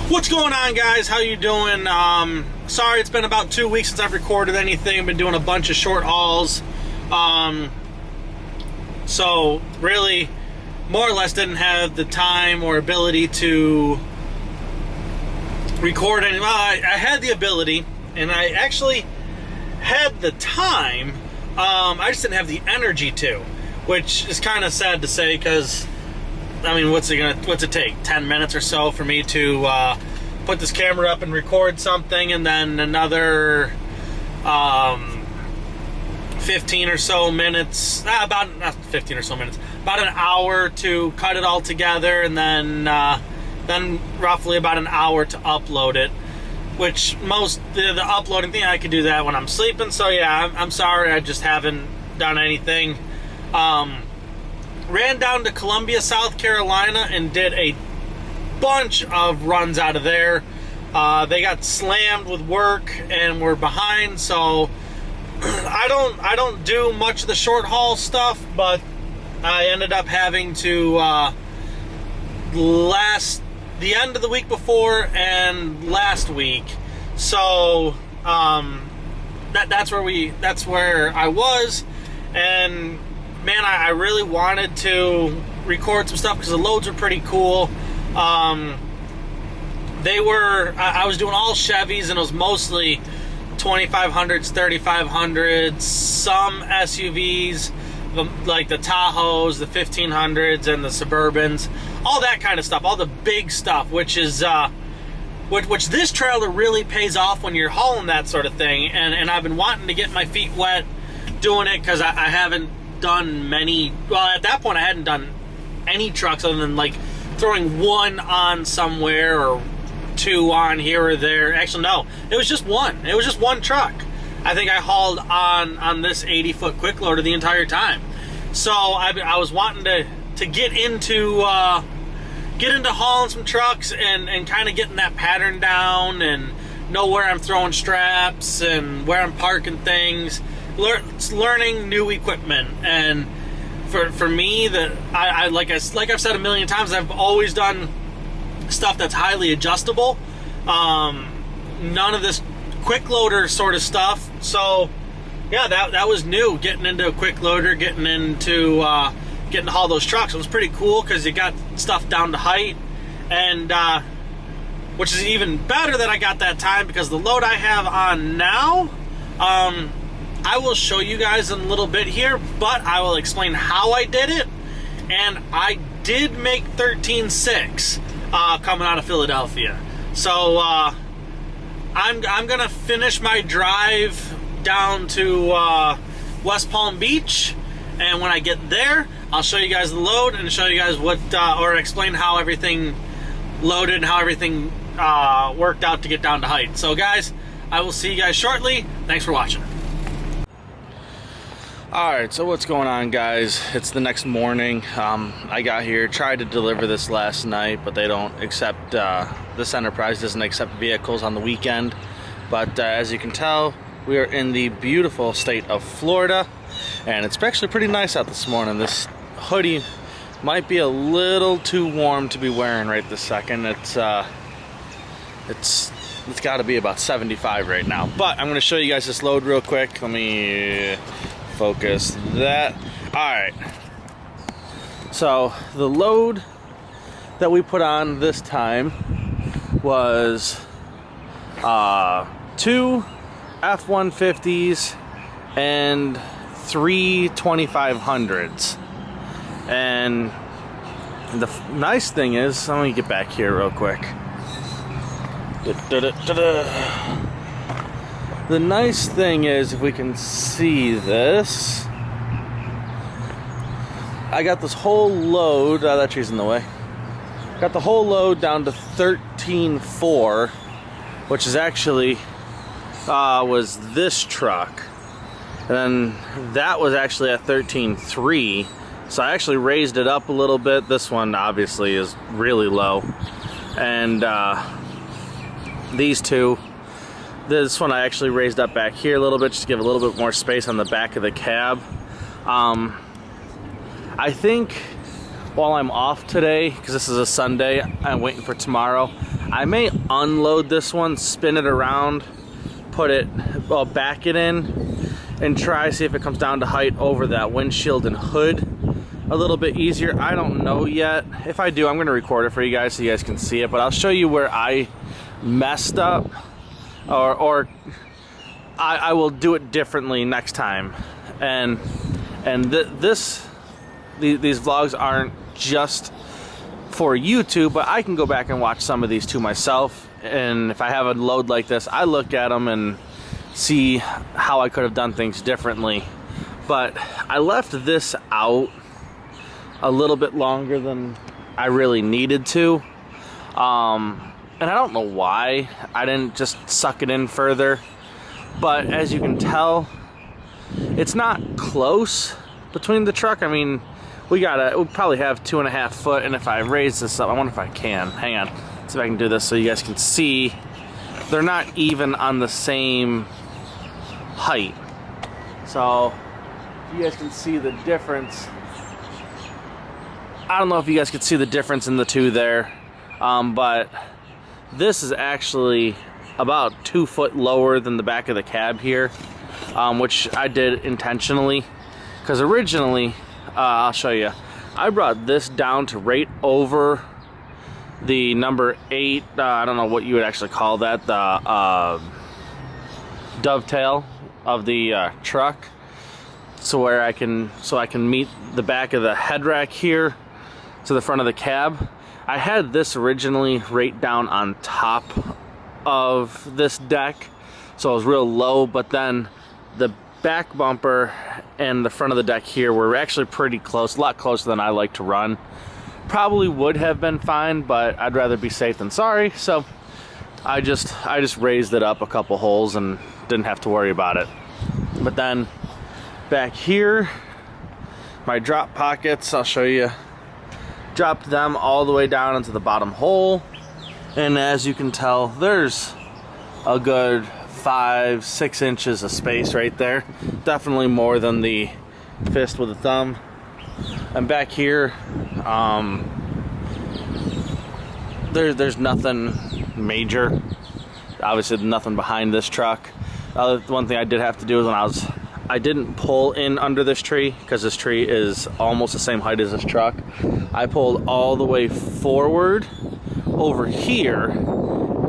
What's going on, guys? How you doing? Sorry, it's been about 2 weeks since I've recorded anything. I've been doing a bunch of short hauls. So really, more or less didn't have the time or ability to record any. Well, I had the ability, and I actually had the time. I just didn't have the energy to, which is kind of sad to say, because I mean, what's it take? 10 minutes or so for me to put this camera up and record something, and then another 15 or so minutes, not 15 or so minutes, about an hour to cut it all together, and then roughly about an hour to upload it. Which the uploading thing, I could do that when I'm sleeping. So yeah, I'm sorry, I just haven't done anything. Ran down to Columbia, South Carolina, and did a bunch of runs out of there. They got slammed with work and were behind, so I don't do much of the short haul stuff, but I ended up having to the end of the week before and last week. So that's where I was, and man, I really wanted to record some stuff because the loads are pretty cool. I was doing all Chevys, and it was mostly 2500s, 3500s, some SUVs, like the Tahoes, the 1500s, and the Suburbans, all that kind of stuff, all the big stuff, which is which this trailer really pays off when you're hauling that sort of thing. And I've been wanting to get my feet wet doing it, because I haven't done many. Well, at that point I hadn't done any trucks other than like throwing one on somewhere or two on here or there. Actually, no, it was just one truck. I think I hauled on this 80-foot quick loader the entire time. So I was wanting to get into hauling some trucks and kind of getting that pattern down and know where I'm throwing straps and where I'm parking things. Learning new equipment. And for me, I like I've said a million times, I've always done stuff that's highly adjustable. None of this quick loader sort of stuff. So yeah, that was new, getting into a quick loader, getting to haul those trucks. It was pretty cool because you got stuff down to height, and which is even better that I got that time, because the load I have on now, I will show you guys in a little bit here, but I will explain how I did it. And I did make 13.6 coming out of Philadelphia. So I'm gonna finish my drive down to West Palm Beach, and when I get there, I'll show you guys the load and show you guys or explain how everything loaded and how everything worked out to get down to height. So guys, I will see you guys shortly. Thanks for watching. Alright, so what's going on, guys? It's the next morning. I got here, tried to deliver this last night, but they don't accept, this enterprise doesn't accept vehicles on the weekend. But as you can tell, we are in the beautiful state of Florida, and it's actually pretty nice out this morning. This hoodie might be a little too warm to be wearing right this second. It's got to be about 75 right now. But I'm going to show you guys this load real quick. Let me focus that. Alright, so the load that we put on this time was 2 F-150s and 3 2500s. And the nice thing is, let me get back here real quick. The nice thing is, if we can see this, I got this whole load, that tree's in the way. Got the whole load down to 13.4, which is actually, was this truck. And then that was actually at 13.3, so I actually raised it up a little bit. This one obviously is really low. And these two, this one I actually raised up back here a little bit, just to give a little bit more space on the back of the cab. I think while I'm off today, because this is a Sunday, I'm waiting for tomorrow, I may unload this one, spin it around, put it, well, back it in, and try see if it comes down to height over that windshield and hood a little bit easier. I don't know yet. If I do, I'm going to record it for you guys so you guys can see it, but I'll show you where I messed up, or I will do it differently next time. And these vlogs aren't just for YouTube, but I can go back and watch some of these too myself, and if I have a load like this, I look at them and see how I could have done things differently. But I left this out a little bit longer than I really needed to, and I don't know why I didn't just suck it in further, but as you can tell, it's not close between the truck. I mean, we'll probably have 2.5 foot, and if I raise this up, I wonder if I can. Hang on, see if I can do this so you guys can see. They're not even on the same height. So, if you guys can see the difference. I don't know if you guys could see the difference in the two there, but this is actually about 2 foot lower than the back of the cab here, which I did intentionally, because originally, I'll show you, I brought this down to right over the number 8, I don't know what you would actually call that, the dovetail of the truck, so I can meet the back of the head rack here to the front of the cab. I had this originally right down on top of this deck, so it was real low, but then the back bumper and the front of the deck here were actually pretty close, a lot closer than I like to run. Probably would have been fine, but I'd rather be safe than sorry, so I just raised it up a couple holes and didn't have to worry about it. But then back here, my drop pockets, I'll show you, dropped them all the way down into the bottom hole, and as you can tell, there's a good 5-6 inches of space right there, definitely more than the fist with a thumb. And back here, there's nothing major, obviously nothing behind this truck. One thing I did have to do is when I didn't pull in under this tree, because this tree is almost the same height as this truck. I pulled all the way forward over here,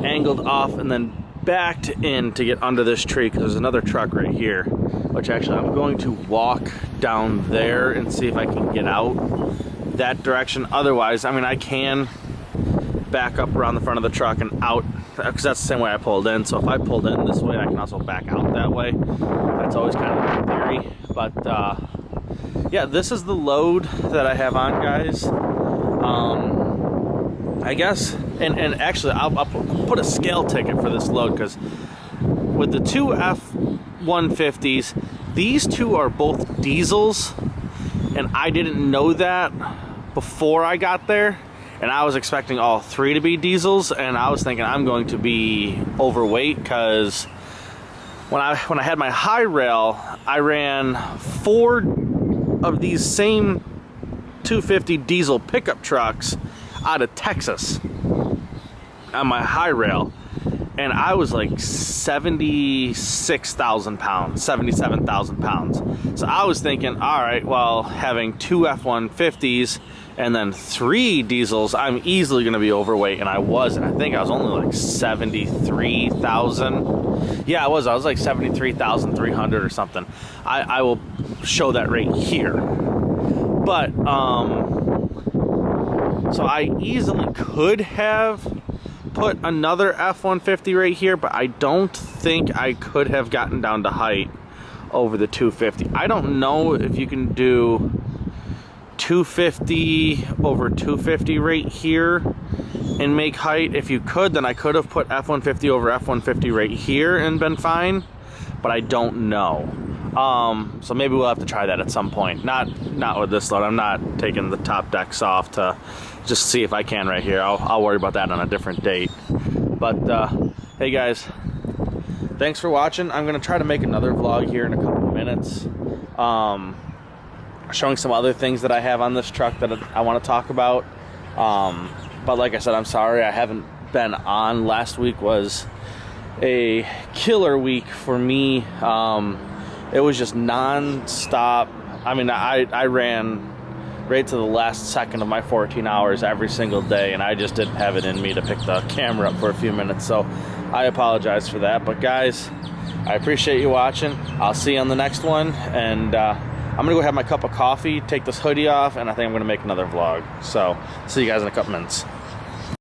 angled off, and then backed in to get under this tree, because there's another truck right here, which actually I'm going to walk down there and see if I can get out that direction. Otherwise, I mean, I can back up around the front of the truck and out, because that's the same way I pulled in. So if I pulled in this way, I can also back out that way. That's always kind of my theory. But yeah, this is the load that I have on, guys. I guess, and actually I'll put a scale ticket for this load, because with the two F-150s, these two are both diesels, and I didn't know that before I got there, and I was expecting all three to be diesels, and I was thinking I'm going to be overweight, because when I had my high rail, I ran 4 of these same 250 diesel pickup trucks out of Texas on my high rail, and I was like 76,000 pounds, 77,000 pounds. So I was thinking, all right, well, having 2 F-150s and then 3 diesels, I'm easily going to be overweight, and I wasn't. I think I was only like 73,000. Yeah, I was like 73,300 or something. I will show that right here. But so I easily could have put another F-150 right here, but I don't think I could have gotten down to height over the 250. I don't know if you can do 250 over 250 right here and make height. If you could, then I could have put F-150 over F-150 right here and been fine, but I don't know. So maybe we'll have to try that at some point. Not with this load. I'm not taking the top decks off to just see if I can right here. I'll worry about that on a different date. But hey guys, thanks for watching. I'm gonna try to make another vlog here in a couple minutes, showing some other things that I have on this truck that I want to talk about. But like I said, I'm sorry I haven't been on. Last week was a killer week for me. It was just non-stop. I mean, I ran right to the last second of my 14 hours every single day, and I just didn't have it in me to pick the camera up for a few minutes, so I apologize for that. But guys, I appreciate you watching. I'll see you on the next one, and I'm gonna go have my cup of coffee, take this hoodie off, and I think I'm gonna make another vlog. So see you guys in a couple minutes.